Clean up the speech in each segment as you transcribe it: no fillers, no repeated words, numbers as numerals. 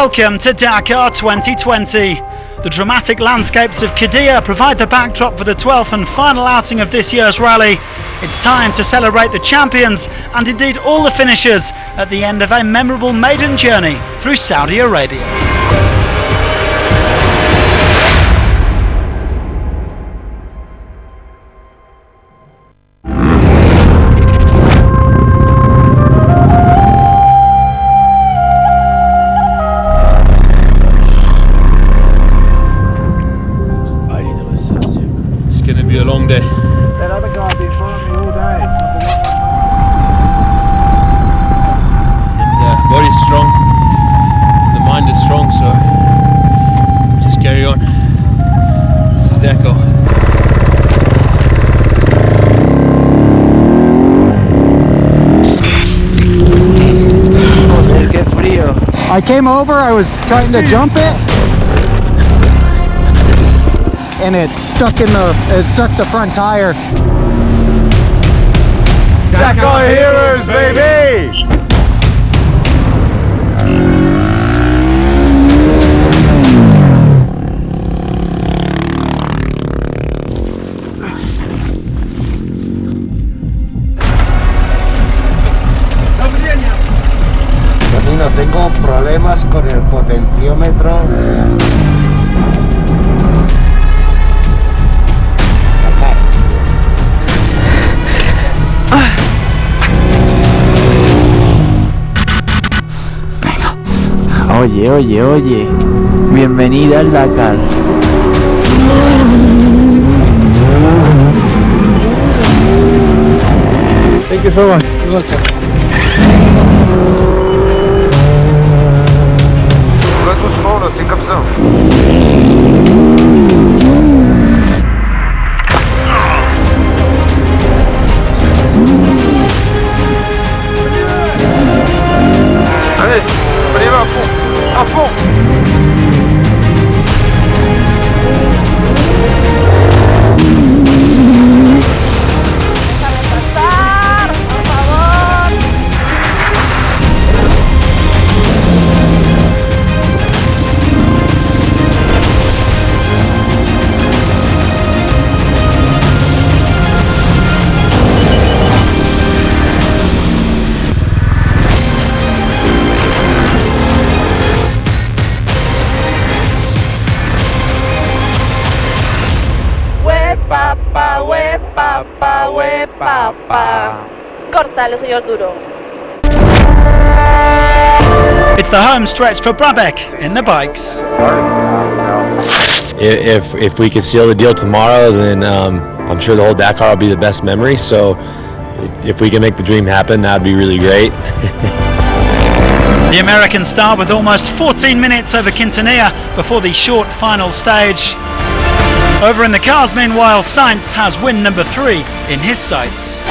Welcome to Dakar 2020. The dramatic landscapes of Qiddiya provide the backdrop for the 12th and final outing of this year's rally. It's time to celebrate the champions and indeed all the finishers at the end of a memorable maiden journey through Saudi Arabia. It's going to be a long day. That other guy's been following me all day. And body's strong, the mind is strong, so just carry on. This is Dakar. Joder, qué frío. I came over, I was trying to jump it, and it stuck the front tire. Dakar heroes, baby! Tonino, tengo problemas con el potenciómetro. Oye, bienvenida al Dakar. Thank you so much. You're welcome. Va doucement là, c'est comme ça. Allez, on y va à fond. À fond. Córtalo, señor Duro. It's the home stretch for Brabec in the bikes. If we could seal the deal tomorrow, then I'm sure the whole Dakar will be the best memory. So if we can make the dream happen, that would be really great. The American start with almost 14 minutes over Quintanilla before the short final stage. Over in the cars, meanwhile, Sainz has win number 3 in his sights.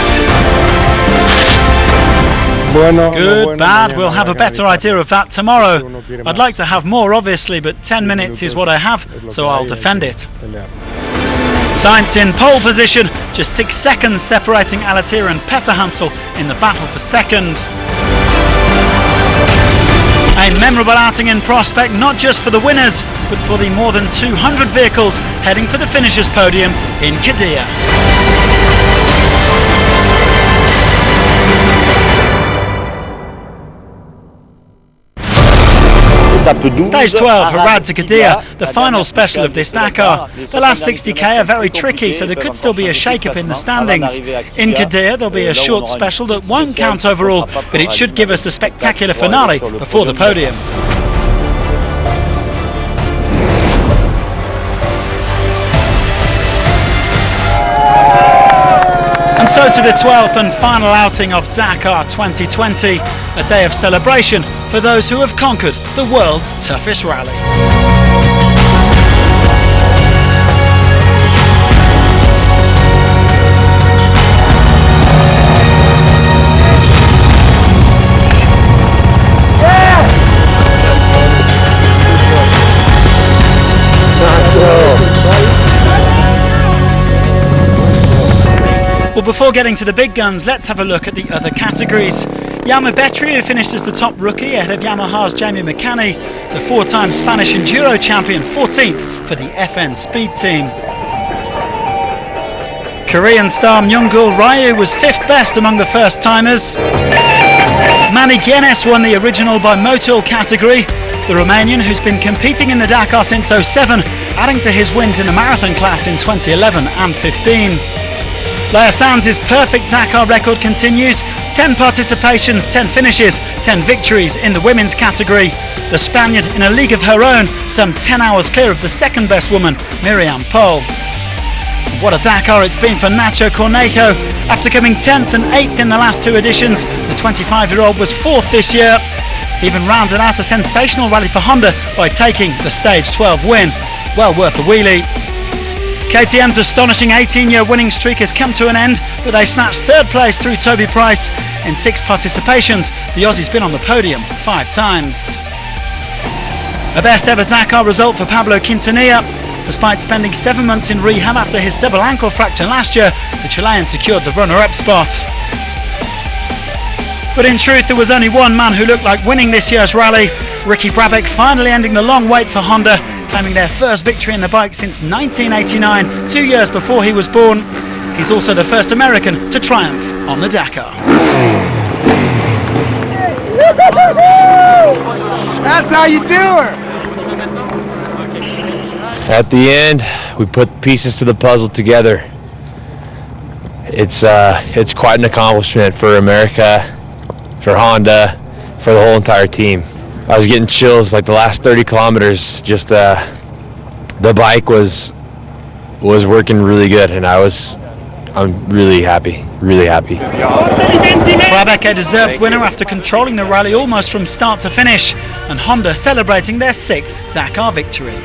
Good, bad, we'll have a better idea of that tomorrow. I'd like to have more, obviously, but 10 minutes is what I have, so I'll defend it. Sainz in pole position, just 6 seconds separating Alatir and Petter Hansel in the battle for second. A memorable outing in prospect, not just for the winners, but for the more than 200 vehicles heading for the finishers' podium in Qiddiya. Stage 12, Harad to Qiddiya, the final special of this Dakar. The last 60k are very tricky, so there could still be a shake-up in the standings. In Qiddiya, there'll be a short special that won't count overall, but it should give us a spectacular finale before the podium. And so to the 12th and final outing of Dakar 2020, a day of celebration for those who have conquered the world's toughest rally. Well, before getting to the big guns, let's have a look at the other categories. Jaume Betry, who finished as the top rookie ahead of Yamaha's Jamie McCanney, the four-time Spanish Enduro champion, 14th for the FN Speed team. Korean star Myungul Ryu was 5th best among the first-timers. Manny Guinness won the original by motul category, the Romanian who's been competing in the Dakar since 2007, adding to his wins in the marathon class in 2011 and 15. Leia Sands' perfect Dakar record continues, 10 participations, 10 finishes, 10 victories in the women's category. The Spaniard in a league of her own, some 10 hours clear of the second best woman, Miriam Pol. What a Dakar it's been for Nacho Cornejo. After coming 10th and 8th in the last two editions, the 25-year-old was 4th this year. Even rounded out a sensational rally for Honda by taking the Stage 12 win. Well worth the wheelie. KTM's astonishing 18-year winning streak has come to an end, but they snatched 3rd place through Toby Price. In 6 participations, the Aussie's been on the podium 5 times. A best ever Dakar result for Pablo Quintanilla. Despite spending 7 months in rehab after his double ankle fracture last year, the Chilean secured the runner-up spot. But in truth, there was only one man who looked like winning this year's rally. Ricky Brabec finally ending the long wait for Honda, claiming their first victory in the bike since 1989, 2 years before he was born. He's also the first American to triumph on the Dakar. That's how you do it! At the end, we put the pieces to the puzzle together. It's quite an accomplishment for America, for Honda, for the whole entire team. I was getting chills like the last 30 kilometers. Just the bike was working really good, and I'm really happy, really happy. Brabec, a deserved winner after controlling the rally almost from start to finish, and Honda celebrating their 6th Dakar victory.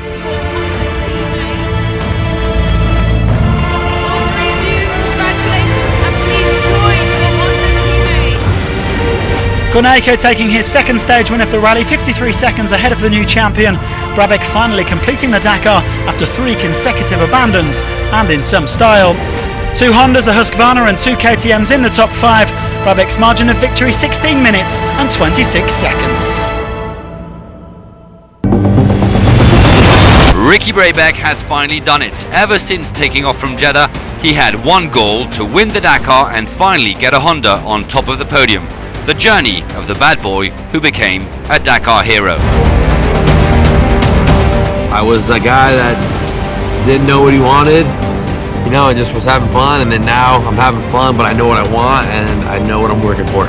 Cornejo taking his 2nd stage win of the rally, 53 seconds ahead of the new champion. Brabec finally completing the Dakar after 3 consecutive abandons, and in some style. 2 Hondas, a Husqvarna and 2 KTMs in the top 5. Brabec's margin of victory 16 minutes and 26 seconds. Ricky Brabec has finally done it. Ever since taking off from Jeddah, he had one goal: to win the Dakar and finally get a Honda on top of the podium. The journey of the bad boy who became a Dakar hero. I was a guy that didn't know what he wanted, you know, and just was having fun, and then now I'm having fun, but I know what I want and I know what I'm working for.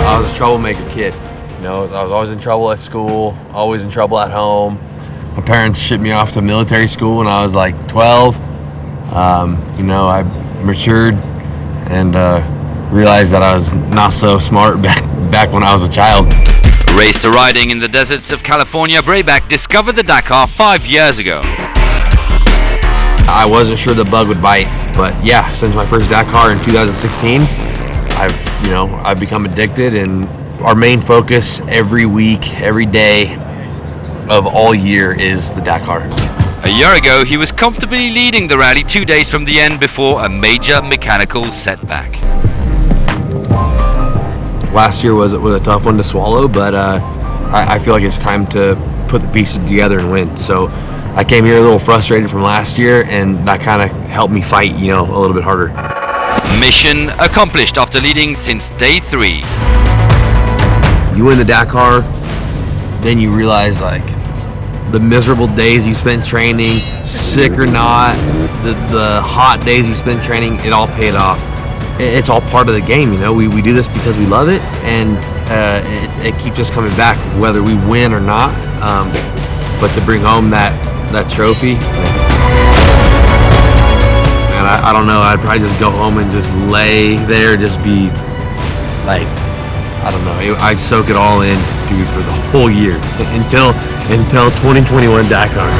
I was a troublemaker kid. You know, I was always in trouble at school, always in trouble at home. My parents shipped me off to military school when I was like 12. You know, I matured and realized that I was not so smart back when I was a child. Raised to riding in the deserts of California, Brabec discovered the Dakar 5 years ago. I wasn't sure the bug would bite, but yeah, since my first Dakar in 2016, I've become addicted, and our main focus every week, every day of all year is the Dakar. A year ago, he was comfortably leading the rally 2 days from the end before a major mechanical setback. Last year was a tough one to swallow, but I feel like it's time to put the pieces together and win. So I came here a little frustrated from last year, and that kind of helped me fight, a little bit harder. Mission accomplished after leading since day 3. You win the Dakar, then you realize the miserable days you spent training, sick or not, the hot days you spent training, it all paid off. It's all part of the game, we do this because we love it, and it keeps us coming back whether we win or not. But to bring home that trophy, and I don't know, I'd probably just go home and just lay there, just be like, I don't know, I'd soak it all in, dude, for the whole year until 2021 Dakar.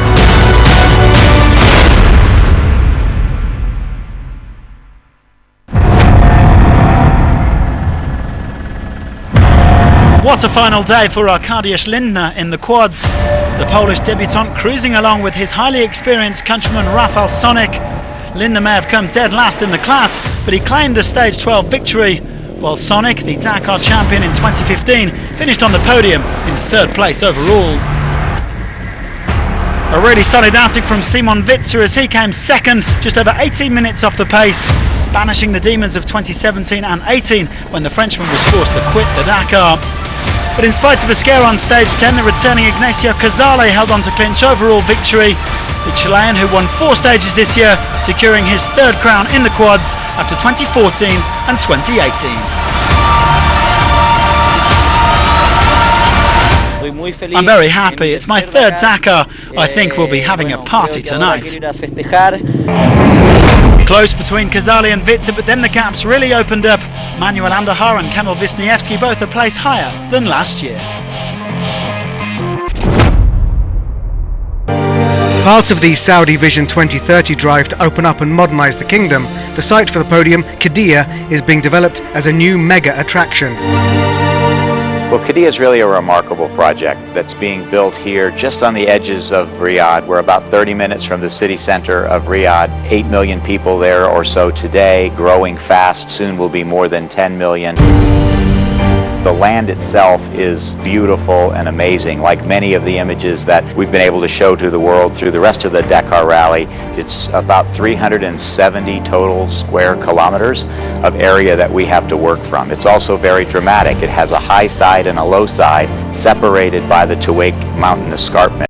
What a final day for Arkadiusz Lindner in the quads. The Polish debutant cruising along with his highly experienced countryman Rafał Sonik. Linda may have come dead last in the class, but he claimed the Stage 12 victory, while Sonic, the Dakar champion in 2015, finished on the podium in 3rd place overall. A really solid outing from Simon Witzer as he came 2nd, just over 18 minutes off the pace, banishing the demons of 2017 and 18 when the Frenchman was forced to quit the Dakar. But in spite of a scare on stage 10, the returning Ignacio Casale held on to clinch overall victory. The Chilean, who won 4 stages this year, securing his 3rd crown in the quads after 2014 and 2018. I'm very happy. It's my 3rd Dakar. I think we'll be having a party tonight. Close between Casale and Witzer, but then the gaps really opened up. Manuel Andahar and Kamil Wisniewski both a place higher than last year. Parts of the Saudi Vision 2030 drive to open up and modernise the kingdom. The site for the podium, Qiddiya, is being developed as a new mega attraction. Well, Qiddiya is really a remarkable project that's being built here just on the edges of Riyadh. We're about 30 minutes from the city center of Riyadh. 8 million people there or so today, growing fast. Soon will be more than 10 million. The land itself is beautiful and amazing, like many of the images that we've been able to show to the world through the rest of the Dakar Rally. It's about 370 total square kilometers of area that we have to work from. It's also very dramatic. It has a high side and a low side separated by the Tuwaiq mountain escarpment.